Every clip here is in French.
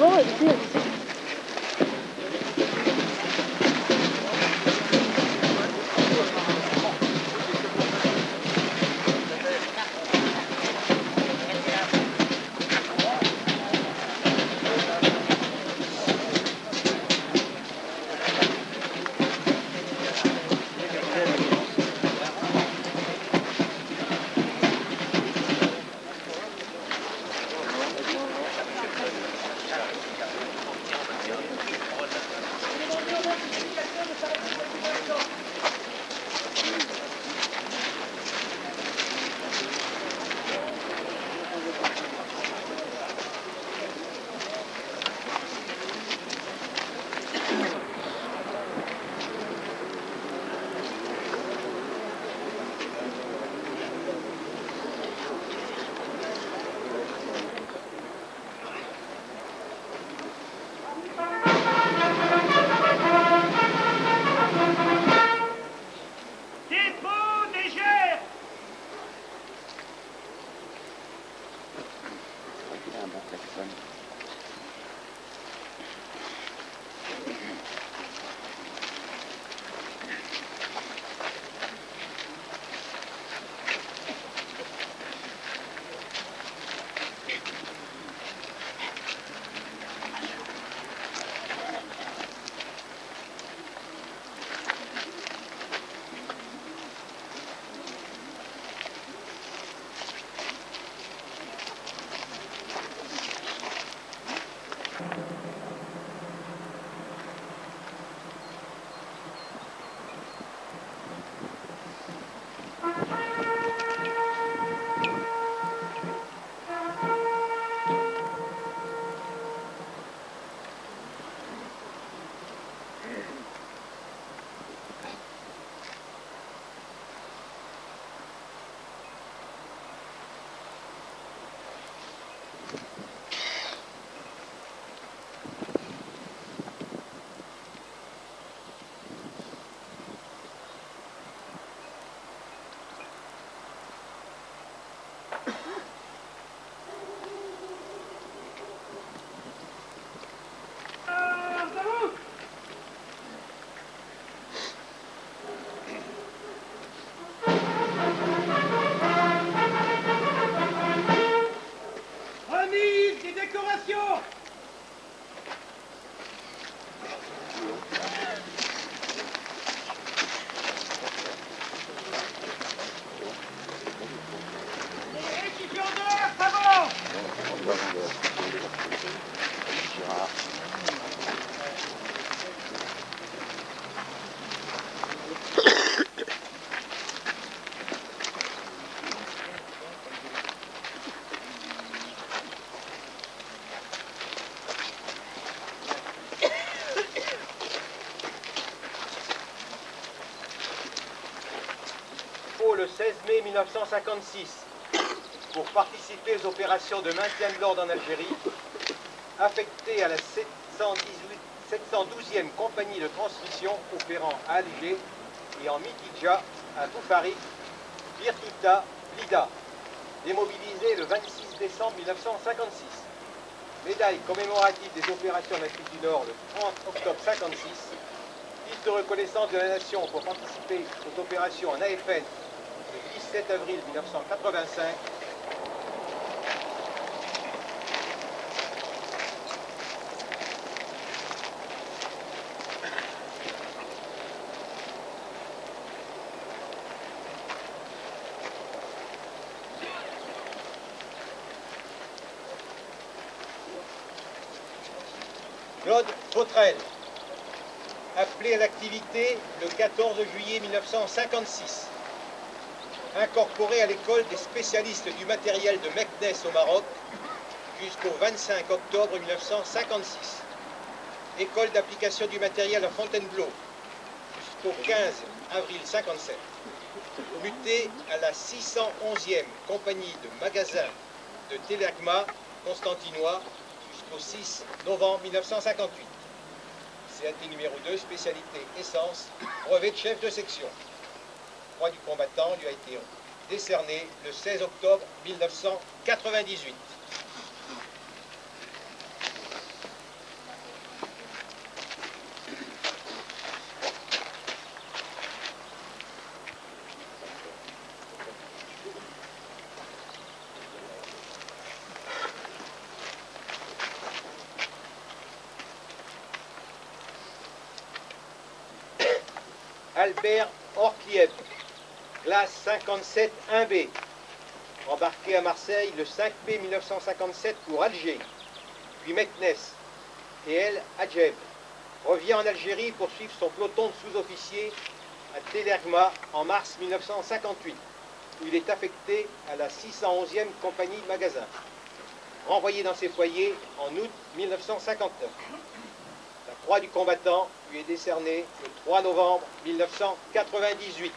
Oh, c'est le 16 mai 1956 pour participer aux opérations de maintien de l'ordre en Algérie, affecté à la 712e compagnie de transmission opérant à Alger et en Mitidja, à Boufarik, Birtuta, Blida, démobilisé le 26 décembre 1956. Médaille commémorative des opérations en Afrique du Nord le 30 octobre 1956. Liste de reconnaissance de la nation pour participer aux opérations en AFN le 17 avril 1985. Claude Botrel, appelé à l'activité le 14 juillet 1956. Incorporé à l'école des spécialistes du matériel de Meknès au Maroc jusqu'au 25 octobre 1956. École d'application du matériel à Fontainebleau jusqu'au 15 avril 1957. Muté à la 611e compagnie de magasins de Télérama constantinois jusqu'au 6 novembre 1958. CAT numéro 2, spécialité essence, brevet de chef de section. Croix du combattant lui a été décerné le 16 octobre 1998. Albert Orkliev, classe 57 1B, embarqué à Marseille le 5 mai 1957 pour Alger, puis Meknès, et El Hadjeb, revient en Algérie pour suivre son peloton de sous-officiers à Télergma en mars 1958, où il est affecté à la 611e compagnie de magasins, renvoyé dans ses foyers en août 1959. La croix du combattant lui est décernée le 3 novembre 1998.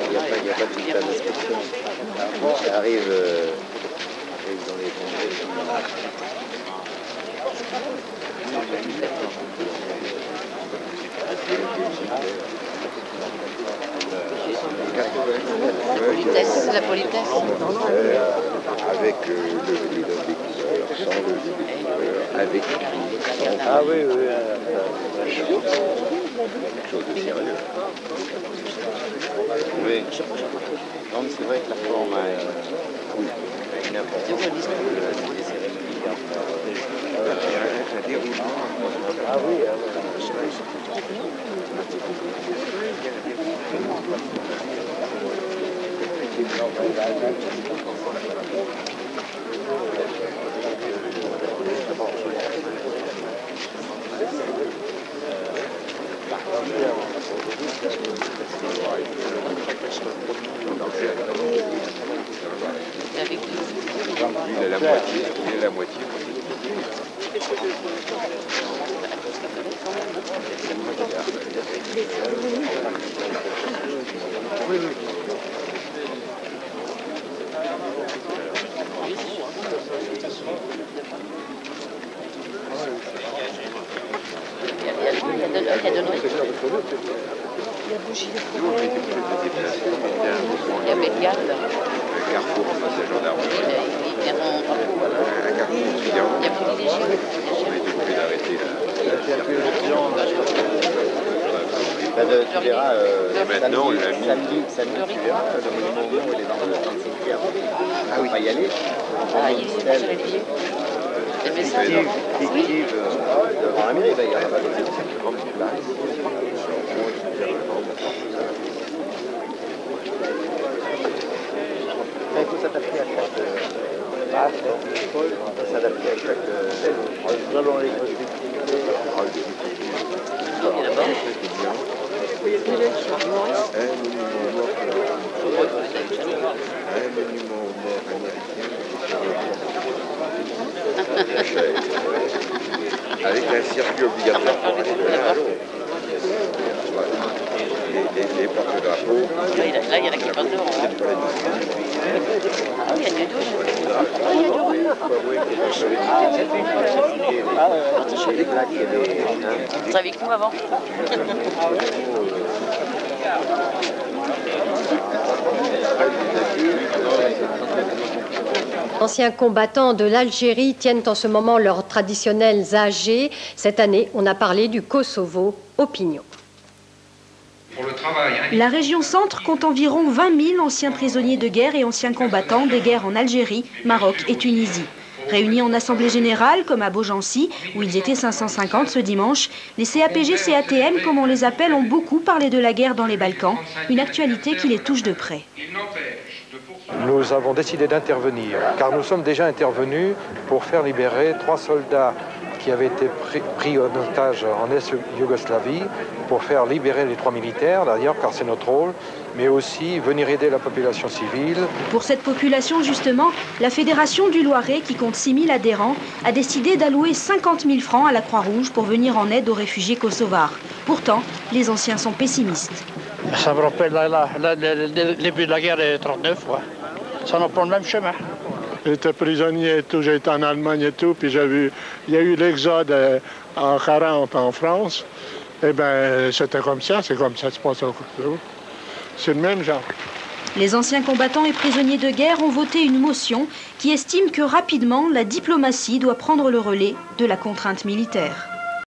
Il n'y a pas de bulletin d'inspection. Ça arrive dans les Politesse, c'est la politesse. avec le lit de découvert, sans le lit de découvert, avec sans. Ah oui, oui. Quelque chose de sérieux. Oui. Non, mais c'est vrai que la forme a une importance. Les cérémonies un déroulement. Ah oui, il est la moitié. Oui, oui. Il y a Bellegarde. Le carrefour en face de la gendarmerie. Il y a mon drapeau. Un carrefour étudiant. Il y a privilégié. On a été obligé d'arrêter là. Tu verras, maintenant, on l'a mis. Samedi, tu verras, le monument au il est dans le 35e. Ah oui. On va y aller. Ah, il est sur l'Élysée. Fictive devant la mairie, il y a pas de il faut s'adapter à chaque s'adapter à chaque selon les possibilités. Il y a là-bas. monument aux morts américains. Avec un circuit obligatoire pour aller de l'un à l'autre. Les porte-drapeaux. Là, il y en a qui passent devant. C'est pas les deux. Ah oui, il y a du douche. Ah, il y a du rouge. Tu es avec nous avant? Anciens combattants de l'Algérie tiennent en ce moment leurs traditionnels AG. Cette année, on a parlé du Kosovo. Opinion. La région centre compte environ 20 000 anciens prisonniers de guerre et anciens combattants des guerres en Algérie, Maroc et Tunisie. Réunis en assemblée générale, comme à Beaugency, où ils étaient 550 ce dimanche, les CAPG-CATM, comme on les appelle, ont beaucoup parlé de la guerre dans les Balkans, une actualité qui les touche de près. Nous avons décidé d'intervenir, car nous sommes déjà intervenus pour faire libérer 3 soldats qui avaient été pris en otage en Est-Yougoslavie, pour faire libérer les 3 militaires, d'ailleurs, car c'est notre rôle, mais aussi venir aider la population civile. Pour cette population, justement, la Fédération du Loiret, qui compte 6 000 adhérents, a décidé d'allouer 50 000 francs à la Croix-Rouge pour venir en aide aux réfugiés kosovars. Pourtant, les anciens sont pessimistes. Ça me rappelle le début de la guerre de 1939, ouais. Ça nous prend le même chemin. J'étais prisonnier et tout, j'ai été en Allemagne et tout, puis j'ai vu, il y a eu l'exode en 40 en France. Eh bien, c'était comme ça, c'est comme ça, c'est pas ça. C'est le même genre. Les anciens combattants et prisonniers de guerre ont voté une motion qui estime que rapidement, la diplomatie doit prendre le relais de la contrainte militaire.